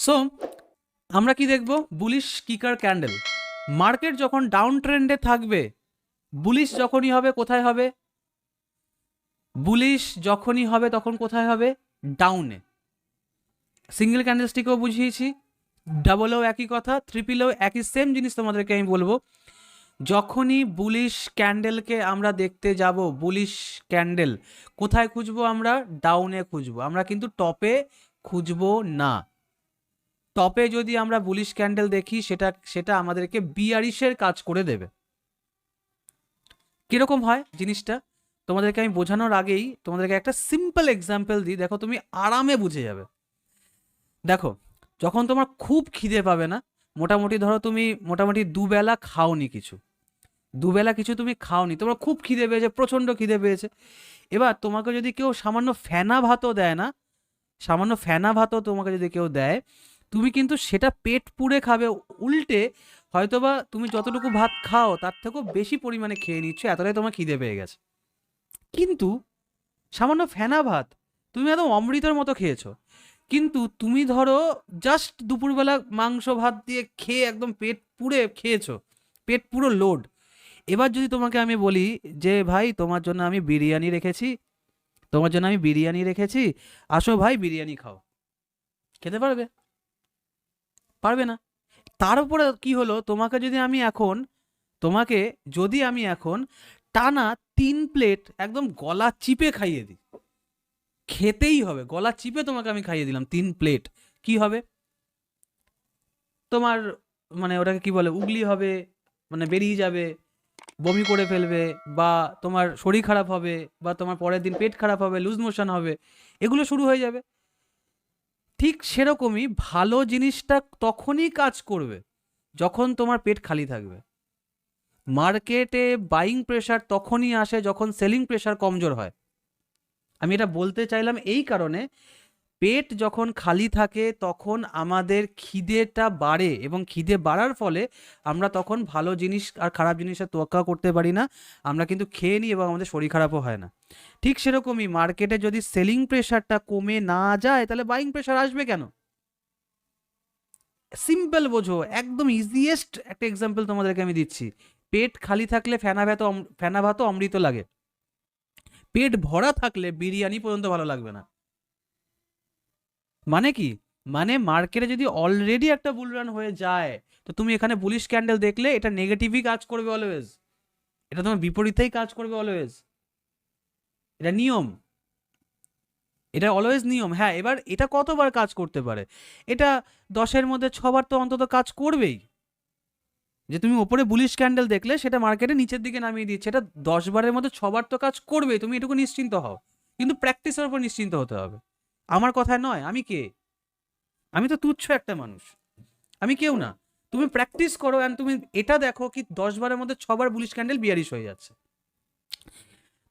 So আমরা কি দেখব? Bullish কিকার candle. মার্কেট যখন ডাউন ট্রেন্ডে থাকবে, বুলিশ যখনই হবে কোথায় হবে? বুলিশ যখনই হবে তখন কোথায় হবে? ডাউনে। সিঙ্গেল ক্যান্ডেলস্টিকেও বুঝিয়েছি, ডাবলেও একই কথা, ট্রিপলেও একই সেম জিনিস তোমাদেরকে আমি বলবো। যখনই বুলিশ ক্যান্ডেলকে আমরা দেখতে যাব, বুলিশ ক্যান্ডেল কোথায় খুঁজবো? আমরা ডাউনে খুঁজবো, আমরা কিন্তু টপে খুঁজবো না। টপে যদি আমরা বুলিশ ক্যান্ডেল দেখি সেটা আমাদেরকে বিয়ারিশের কাজ করে দেবে। কিরকম হয় জিনিসটা তোমাদেরকে আমি বোঝানোর আগেই তোমাদেরকে একটা সিম্পল এক্সাম্পল দিই, দেখো তুমি আরামে বুঝে যাবে। দেখো, যখন তোমার খুব খিদে পাবে না, মোটামুটি ধরো তুমি মোটামুটি দুবেলা খাওনি কিছু, দুবেলা কিছু তুমি খাওনি, তোমার খুব খিদে পেয়েছে, প্রচণ্ড খিদে পেয়েছে। এবার তোমাকে যদি কেউ সামান্য ফেনা ভাতও দেয় না, সামান্য ফেনা ভাতও তোমাকে যদি কেউ দেয়, তুমি কিন্তু সেটা পেট পুড়ে খাবে। উল্টে হয়তোবা তুমি যতটুকু ভাত খাও তার থেকেও বেশি পরিমাণে খেয়ে নিচ্ছ, এতটাই তোমার খিদে পেয়ে গেছে। কিন্তু সামান্য ফেনা ভাত তুমি একদম অমৃতের মতো খেয়েছো। কিন্তু তুমি ধরো জাস্ট দুপুরবেলা মাংস ভাত দিয়ে খেয়ে একদম পেট পুড়ে খেয়েছো, পেট পুরো লোড। এবার যদি তোমাকে আমি বলি যে ভাই তোমার জন্য আমি বিরিয়ানি রেখেছি, তোমার জন্য আমি বিরিয়ানি রেখেছি, আসো ভাই বিরিয়ানি খাও, খেতে পারবে? পারবে না। তার উপরে কি হলো, তোমাকে যদি আমি এখন টানা 3 প্লেট একদম গলা চিপে খাইয়ে দিই, খেতেই হবে, গলা চিপে তোমাকে আমি খাইয়ে দিলাম 3 প্লেট, কি হবে? তোমার মানে ওটাকে কি বলে, উগলি হবে, মানে বেরিয়ে যাবে, বমি করে ফেলবে, বা তোমার শরীর খারাপ হবে, বা তোমার পরের দিন পেট খারাপ হবে, লুজ মোশন হবে, এগুলো শুরু হয়ে যাবে। ঠিক সেরকমই ভালো জিনিসটা তখনই কাজ করবে যখন তোমার পেট খালি থাকবে। মার্কেটে বাইং প্রেশার তখনই আসে যখন সেলিং প্রেশার কমজোর হয়। আমি এটা বলতে চাইলাম এই কারণে, পেট যখন খালি থাকে তখন আমাদের খিদেটা বাড়ে, এবং খিদে বাড়ার ফলে আমরা তখন ভালো জিনিস আর খারাপ জিনিসের তোয়াক্কা করতে পারি না, আমরা কিন্তু খেয়ে নিই এবং আমাদের শরীর খারাপও হয় না। ঠিক সেরকমই মার্কেটে যদি সেলিং প্রেশারটা কমে না যায় তাহলে বাইং প্রেশার আসবে কেন? সিম্পল বোঝো, একদম ইজিয়েস্ট একটা এক্সাম্পল তোমাদেরকে আমি দিচ্ছি। পেট খালি থাকলে ফেনা ভাতও অমৃত লাগে, পেট ভরা থাকলে বিরিয়ানি পর্যন্ত ভালো লাগবে না। মানে কি? মানে মার্কেটে যদি অলরেডি একটা বুল রান হয়ে যায়, তো তুমি এখানে বুলিশ ক্যান্ডেল দেখলে এটা নেগেটিভই কাজ করবে অলওয়েজ, এটা তোমার বিপরীতেই কাজ করবে অলওয়েজ। এটা নিয়ম, এটা অলওয়েজ নিয়ম। হ্যাঁ, এবার এটা কতবার কাজ করতে পারে? এটা 10-এর মধ্যে 6বার তো অন্তত কাজ করবেই। যে তুমি ওপরে বুলিশ ক্যান্ডেল দেখলে সেটা মার্কেটে নিচের দিকে নামিয়ে দিচ্ছে, এটা 10বারের মধ্যে 6বার তো কাজ করবেই, তুমি এটুকু নিশ্চিন্ত হও। কিন্তু প্র্যাকটিসের উপর নিশ্চিন্ত হতে হবে। আমার কথায় নয়, আমি কে? আমি তো তুচ্ছ একটা মানুষ, আমি কেউ না। তুমি প্র্যাকটিস করো অ্যান্ড তুমি এটা দেখো কি 10বারের মধ্যে 6বার বুলিশ ক্যান্ডেল বিয়ারিশ হয়ে যাচ্ছে।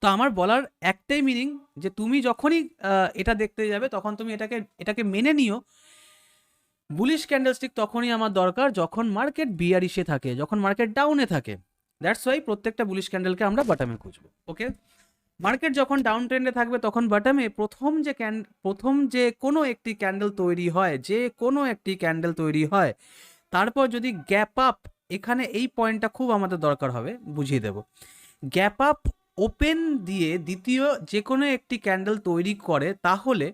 তো আমার বলার একটাই মিনিং, যে তুমি যখনই এটা দেখতে যাবে তখন তুমি এটাকে মেনে নিও, বুলিশ ক্যান্ডেলস্টিক তখনই আমার দরকার যখন মার্কেট বিয়ারিশে থাকে, যখন মার্কেট ডাউনে থাকে। দ্যাটস ওয়াই প্রত্যেকটা বুলিশ ক্যান্ডেলকে আমরা বাটামে খুঁজবো। ওকে, মার্কেট যখন ডাউন ট্রেন্ডে থাকবে তখন বাটামে প্রথম যে কোনো একটি ক্যান্ডেল তৈরি হয়, যে কোনো একটি ক্যান্ডেল তৈরি হয়, তারপর যদি গ্যাপ আপ, এখানে এই পয়েন্টটা খুব আমাদের দরকার হবে, বুঝিয়ে দেব। গ্যাপ আপ ওপেন দিয়ে দ্বিতীয় যে কোনো একটি ক্যান্ডেল তৈরি করে, তাহলে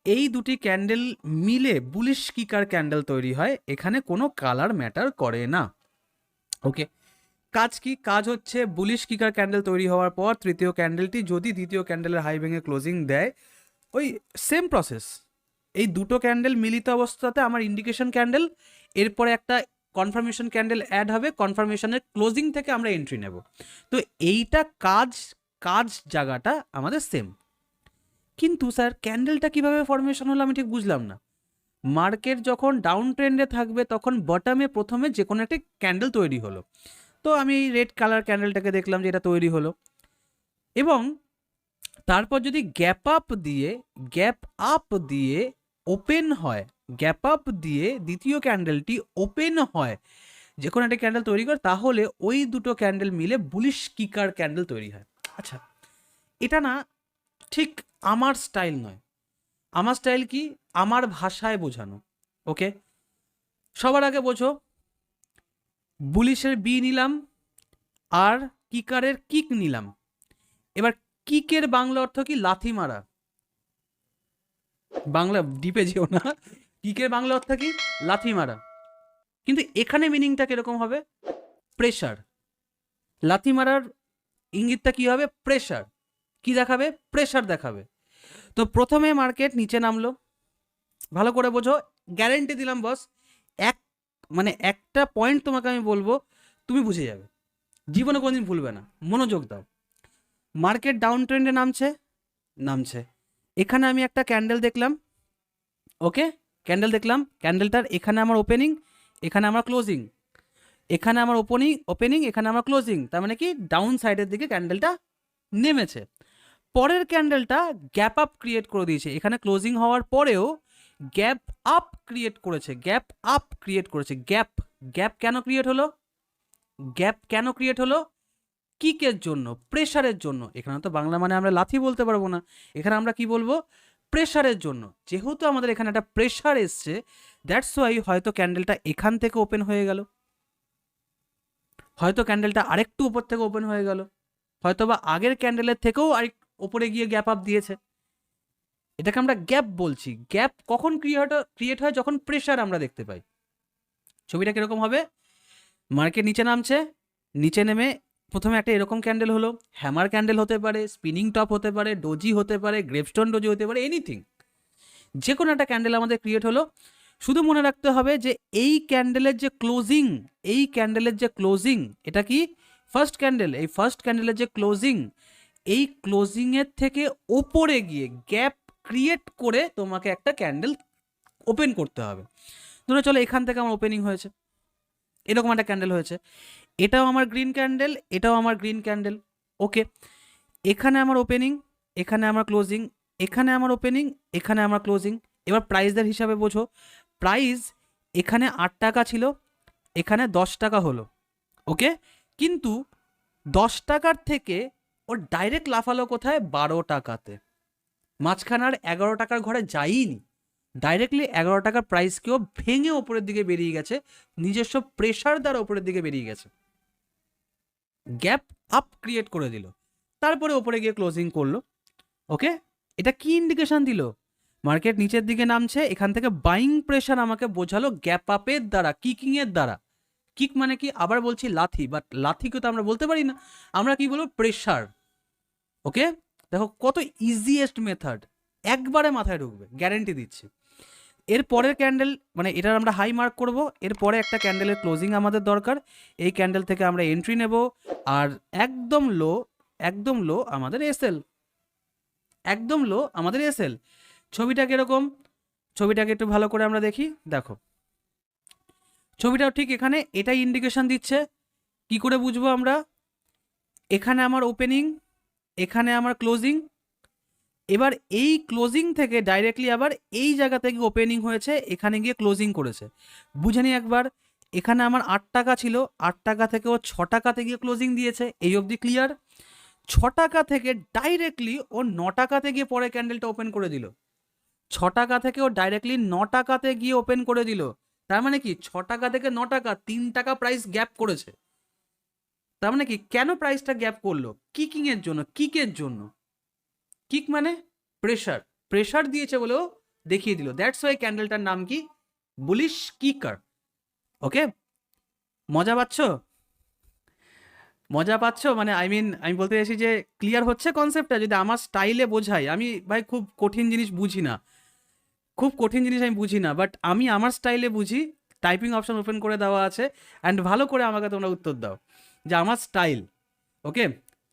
এই দুটি ক্যান্ডেল মিলে বুলিশ কিকার ক্যান্ডেল তৈরি হয়, এখানে কোনো কালার ম্যাটার করে না। ওকে, কাজ কি? কাজ হচ্ছে বুলিশ কিকার ক্যান্ডেল তৈরি হওয়ার পর তৃতীয় ক্যান্ডেলটি যদি দ্বিতীয় ক্যান্ডেলের হাই ভেঙে ক্লোজিং দেয়, ওই সেম প্রসেস, এই দুটো ক্যান্ডেল মিলিত অবস্থাতে আমার ইন্ডিকেশন ক্যান্ডেল, এরপরে একটা কনফার্মেশন ক্যান্ডেল অ্যাড হবে, কনফার্মেশনের ক্লোজিং থেকে আমরা এন্ট্রি নেব। তো এইটা কাজ, জায়গাটা আমাদের সেম। কিন্তু স্যার ক্যান্ডেলটা কিভাবে ফরমেশন হলো আমি ঠিক বুঝলাম না। মার্কেট যখন ডাউন ট্রেন্ডে থাকবে তখন বটমে প্রথমে যে কোনো একটা ক্যান্ডেল তৈরি হলো, তো আমি এই রেড কালার ক্যান্ডেলটাকে দেখলাম যে এটা তৈরি হলো, এবং তারপর যদি গ্যাপ আপ দিয়ে ওপেন হয়, গ্যাপ আপ দিয়ে দ্বিতীয় ক্যান্ডেলটি ওপেন হয়, যে কোনো একটা ক্যান্ডেল তৈরি করে, তাহলে ওই দুটো ক্যান্ডেল মিলে বুলিশ কিকার ক্যান্ডেল তৈরি হয়। আচ্ছা, এটা না ঠিক আমার স্টাইল নয়। আমার স্টাইল কি, আমার ভাষায় বোঝানো। ওকে, সবার আগে বোঝো, বুলিশের বি নিলাম আর কিকারের কিক নিলাম। এবার কিকের বাংলা অর্থ কি? লাথি মারা। বাংলা ডিপে যেও না, কিকের বাংলা অর্থ কি? লাথি মারা। কিন্তু এখানে মিনিংটা কিরকম হবে? প্রেশার। লাথি মারার ইঙ্গিতটা কি হবে? প্রেশার। কি দেখাবে? প্রেশার দেখাবে। তো প্রথমে মার্কেট নিচে নামলো, ভালো করে বোঝো, গ্যারেন্টি দিলাম বস, এক মানে একটা পয়েন্ট তোমাকে আমি বলবো, তুমি বুঝে যাবে, জীবনে কোনোদিন ভুলবে না, মনোযোগ দাও। মার্কেট ডাউন ট্রেন্ডে নামছে, নামছে, এখানে আমি একটা ক্যান্ডেল দেখলাম। ওকে, ক্যান্ডেল দেখলাম, ক্যান্ডেলটার এখানে আমার ওপেনিং, এখানে আমার ক্লোজিং, এখানে আমার ওপেনিং, এখানে আমার ক্লোজিং, তার মানে কি ডাউন সাইডের দিকে ক্যান্ডেলটা নেমেছে। পরের ক্যান্ডেলটা গ্যাপ আপ ক্রিয়েট করে দিয়েছে, এখানে ক্লোজিং হওয়ার পরেও গ্যাপ আপ ক্রিয়েট করেছে, গ্যাপ আপ ক্রিয়েট করেছে। গ্যাপ, গ্যাপ কেন ক্রিয়েট হলো? গ্যাপ কেন ক্রিয়েট হলো? কিকের জন্য, প্রেশারের জন্য। এখানে তো বাংলা মানে আমরা লাথি বলতে পারবো না, এখানে আমরা কি বলবো? প্রেশারের জন্য। যেহেতু আমাদের এখানে একটা প্রেশার এসছে, দ্যাটস ওয়াই হয়তো ক্যান্ডেলটা এখান থেকে ওপেন হয়ে গেল, হয়তো ক্যান্ডেলটা আরেকটু উপর থেকে ওপেন হয়ে গেল, হয়তো বা আগের ক্যান্ডেলের থেকেও আরেক ওপরে গিয়ে গ্যাপ আপ দিয়েছে। এটাকে আমরা গ্যাপ বলছি। গ্যাপ কখন ক্রিয়েট হয়? যখন প্রেশার আমরা দেখতে পাই। ছবিটা কিরকম হবে? মার্কেট নিচে নামছে, নিচে নেমে প্রথমে একটা এরকম ক্যান্ডেল হলো, হ্যামার ক্যান্ডেল হতে পারে, স্পিনিং টপ হতে পারে, ডোজি হতে পারে, গ্রেপস্টোন ডোজি হতে পারে, এনিথিং, যে কোনো একটা ক্যান্ডেল আমাদের ক্রিয়েট হলো। শুধু মনে রাখতে হবে যে এই ক্যান্ডেলের যে ক্লোজিং, এই ক্যান্ডেলের যে ক্লোজিং, এটা কি ফার্স্ট ক্যান্ডেল, এই ফার্স্ট ক্যান্ডেলের যে ক্লোজিং, এই ক্লোজিংয়ের থেকে ওপরে গিয়ে গ্যাপ ক্রিয়েট করে তোমাকে একটা ক্যান্ডেল ওপেন করতে হবে। ধরো চলো এখান থেকে আমার ওপেনিং হয়েছে, এরকম একটা ক্যান্ডেল হয়েছে, এটাও আমার গ্রিন ক্যান্ডেল, এটাও আমার গ্রিন ক্যান্ডেল। ওকে, এখানে আমার ওপেনিং, এখানে আমার ক্লোজিং, এখানে আমার ওপেনিং, এখানে আমার ক্লোজিং। এবার প্রাইসদের হিসাবে বোঝো, প্রাইস এখানে 8 টাকা ছিল, এখানে 10 টাকা হলো। ওকে, কিন্তু 10 টাকার থেকে ও ডাইরেক্ট লাফালো কোথায়? 12 টাকাতে। মাঝখানে আর 11 টাকার ঘরে যাইনি, ডাইরেক্টলি 11 টাকার প্রাইসকেও ভেঙে ওপরের দিকে বেরিয়ে গেছে, নিজস্ব প্রেশার দ্বারা ওপরের দিকে বেরিয়ে গেছে, গ্যাপ আপ ক্রিয়েট করে দিল, তারপরে ওপরে গিয়ে ক্লোজিং করলো। ওকে, এটা কি ইন্ডিকেশন দিল? মার্কেট নিচের দিকে নামছে, এখান থেকে বাইং প্রেশার আমাকে বোঝালো গ্যাপ আপের দ্বারা, কিকিং এর দ্বারা। কিক মানে কি? আবার বলছি লাথি, বাট লাথিকে তো আমরা বলতে পারি না, আমরা কি বলবো? প্রেশার। ওকে, দেখো কত ইজিয়েস্ট মেথড, একবারে মাথায় ঢুকবে, গ্যারেন্টি দিচ্ছি। এর পরের ক্যান্ডেল মানে এটার আমরা হাই মার্ক করব, এরপরে একটা ক্যান্ডেলের ক্লোজিং আমাদের দরকার, এই ক্যান্ডেল থেকে আমরা এন্ট্রি নেব, আর একদম লো, একদম লো আমাদের এসএল, একদম লো আমাদের এসএল। ছবিটা কিরকম? ছবিটাকে একটু ভালো করে আমরা দেখি, দেখো ছবিটাও ঠিক এখানে এটাই ইন্ডিকেশন দিচ্ছে। কি করে বুঝবো আমরা? এখানে আমার ওপেনিং, এখানে আমার ক্লোজিং, এবার এই ক্লোজিং থেকে ডাইরেক্টলি আবার এই জায়গা থেকে ওপেনিং হয়েছে, এখানে গিয়ে ক্লোজিং করেছে। বুঝে নি একবার, এখানে আমার 8 টাকা ছিল, 8 টাকা থেকে ও 6 টাকাতে গিয়ে ক্লোজিং দিয়েছে, এই অবধি ক্লিয়ার। 6 টাকা থেকে ডাইরেক্টলি ও 9 টাকাতে গিয়ে পরে ক্যান্ডেলটা ওপেন করে দিল, 6 টাকা থেকে ও ডাইরেক্টলি 9 টাকাতে গিয়ে ওপেন করে দিল। তার মানে কি 6 টাকা থেকে 9 টাকা 3 টাকা প্রাইস গ্যাপ করেছে। তার মানে কি কেন প্রাইসটা গ্যাপ করলো? কিকিং এর জন্য, কিকের জন্য। কিক মানে প্রেশার, প্রেশার দিয়েছে বলেও দেখিয়ে দিল, দ্যাটস ওয়াই ক্যান্ডেলটার নাম কি? বুলিশ কিকার। ওকে, মজা পাচ্ছ? মজা পাচ্ছ মানে আই মিন আমি বলতে চাইছি যে ক্লিয়ার হচ্ছে কনসেপ্টটা? যদি আমার স্টাইলে বোঝাই, আমি ভাই খুব কঠিন জিনিস বুঝি না, খুব কঠিন জিনিস আমি বুঝি না, বাট আমি আমার স্টাইলে বুঝি। টাইপিং অপশন ওপেন করে দেওয়া আছে, অ্যান্ড ভালো করে আমাকে তোমরা উত্তর দাও যে আমার স্টাইল। ওকে,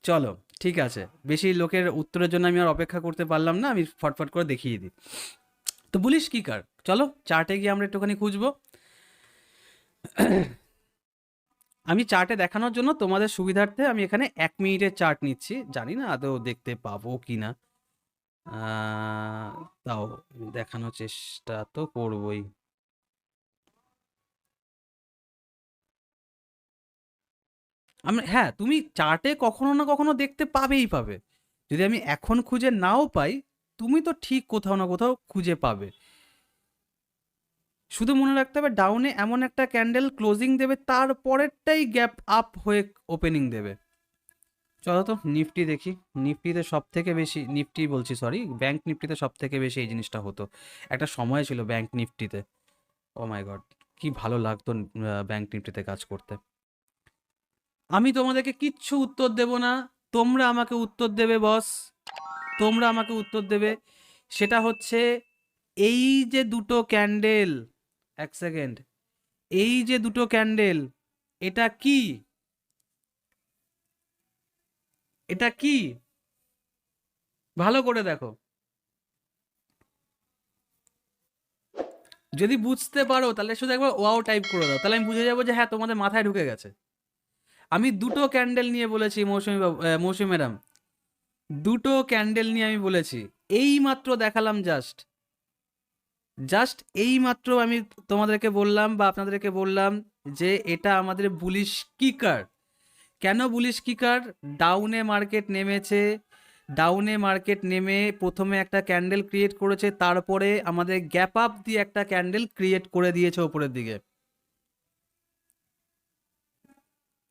চলো ঠিক আছে, বেশি লোকের উত্তরের জন্য আমি আর অপেক্ষা করতে পারলাম না, আমি ফটফট করে দেখিয়ে দিই। তো বলিস কি কার, চলো চার্টে গিয়ে আমরা একটুখানি খুঁজবো। আমি চার্টে দেখানোর জন্য তোমাদের সুবিধার্থে আমি এখানে 1 মিনিটের চার্ট নিচ্ছি, জানি না আদৌ দেখতে পাবো কি না, তাও দেখানোর চেষ্টা তো করবই। হ্যাঁ, তুমি চার্টে কখনো না কখনো দেখতে পাবেই পাবে, যদি আমি এখন খুঁজে নাও পাই তুমি তো ঠিক কোথাও না কোথাও খুঁজে পাবে। শুধু মনে রাখতে হবে ডাউনে এমন একটা ক্যান্ডেল ক্লোজিং দেবে, তারপরেরটাই গ্যাপ আপ হয়ে ওপেনিং দেবে। চলো তো নিফটি দেখি। নিফটিতে সব থেকে বেশি, নিফটি বলছি সরি, ব্যাংক নিফটিতে সব থেকে বেশি এই জিনিসটা হতো। একটা সময় ছিল ব্যাংক নিফটিতে, ও মাই গড কি ভালো লাগতো ব্যাংক নিফটিতে কাজ করতে। আমি তোমাদেরকে কিচ্ছু উত্তর দেব না, তোমরা আমাকে উত্তর দেবে বস, তোমরা আমাকে উত্তর দেবে। সেটা হচ্ছে এই যে দুটো ক্যান্ডেল, এক সেকেন্ড, এই যে দুটো ক্যান্ডেল, এটা কি, এটা কি, ভালো করে দেখো। যদি বুঝতে পারো তাহলে শুধু একবার ওয়াও টাইপ করে দাও, তাহলে আমি বুঝে যাবো যে হ্যাঁ তোমাদের মাথায় ঢুকে গেছে। আমি দুটো ক্যান্ডেল নিয়ে বলেছি মৌসুমি বাবু, মৌসুমি ম্যাডাম, দুটো ক্যান্ডেল নিয়ে আমি বলেছি, এই মাত্র দেখালাম, জাস্ট জাস্ট এই মাত্র আমি তোমাদেরকে বললাম বা আপনাদেরকে বললাম যে এটা আমাদের বুলিশ কিকার। কেন বুলিশ কিকার? ডাউনে মার্কেট নেমেছে, ডাউনে মার্কেট নেমে প্রথমে একটা ক্যান্ডেল ক্রিয়েট করেছে, তারপরে আমাদের গ্যাপ আপ দিয়ে একটা ক্যান্ডেল ক্রিয়েট করে দিয়েছে ওপরের দিকে।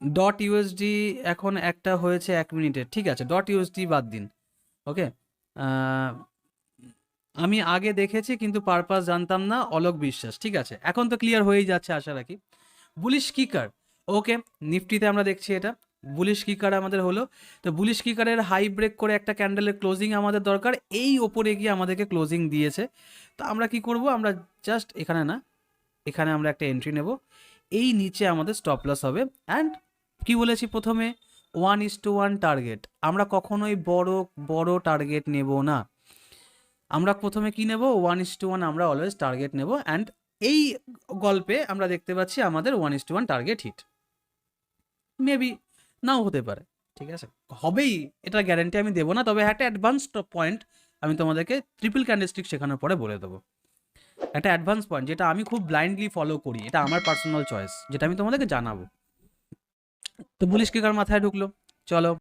ডট ইউএসডি এখন একটা হয়েছে 1 মিনিটের, ঠিক আছে ডট ইউএসডি বাদ দিন, ওকে। আমি আগে দেখেছি কিন্তু পারপাস জানতাম না, অলোক বিশ্বাস, ঠিক আছে এখন তো ক্লিয়ার হয়েই যাচ্ছে আশা রাখি। বুলিশ কিকার, ওকে, নিফটিতে আমরা দেখছি এটা বুলিশ কিকার আমাদের হলো। তো বুলিশ কিকারের হাই ব্রেক করে একটা ক্যান্ডেলের ক্লোজিং আমাদের দরকার, এই ওপরে গিয়ে আমাদেরকে ক্লোজিং দিয়েছে। তো আমরা কি করব, আমরা জাস্ট এখানে না, এখানে আমরা একটা এন্ট্রি নেব, এই নিচে আমাদের স্টপ লস হবে। অ্যান্ড কি বলেছি প্রথমে, 1:1 টার্গেট, আমরা কখনোই বড় বড় টার্গেট নেব না, আমরা প্রথমে কি নেব 1:1, আমরা অলওয়েজ টার্গেট নেব। অ্যান্ড এই গল্পে আমরা দেখতে পাচ্ছি আমাদের 1:1 টার্গেট হিট, মেবি নাও হতে পারে, ঠিক আছে হবেই এটা গ্যারান্টি আমি দেবো না, তবে একটা অ্যাডভান্স পয়েন্ট আমি তোমাদেরকে ট্রিপল ক্যান্ডেলস্টিক শেখানোর পরে বলে দেবো। একটা অ্যাডভান্স পয়েন্ট যেটা আমি খুব ব্লাইন্ডলি ফলো করি, এটা আমার পার্সোনাল চয়েস, যেটা আমি তোমাদেরকে জানাবো। তো বুলিশ কিকার মাথায় ঢুকলো, চলো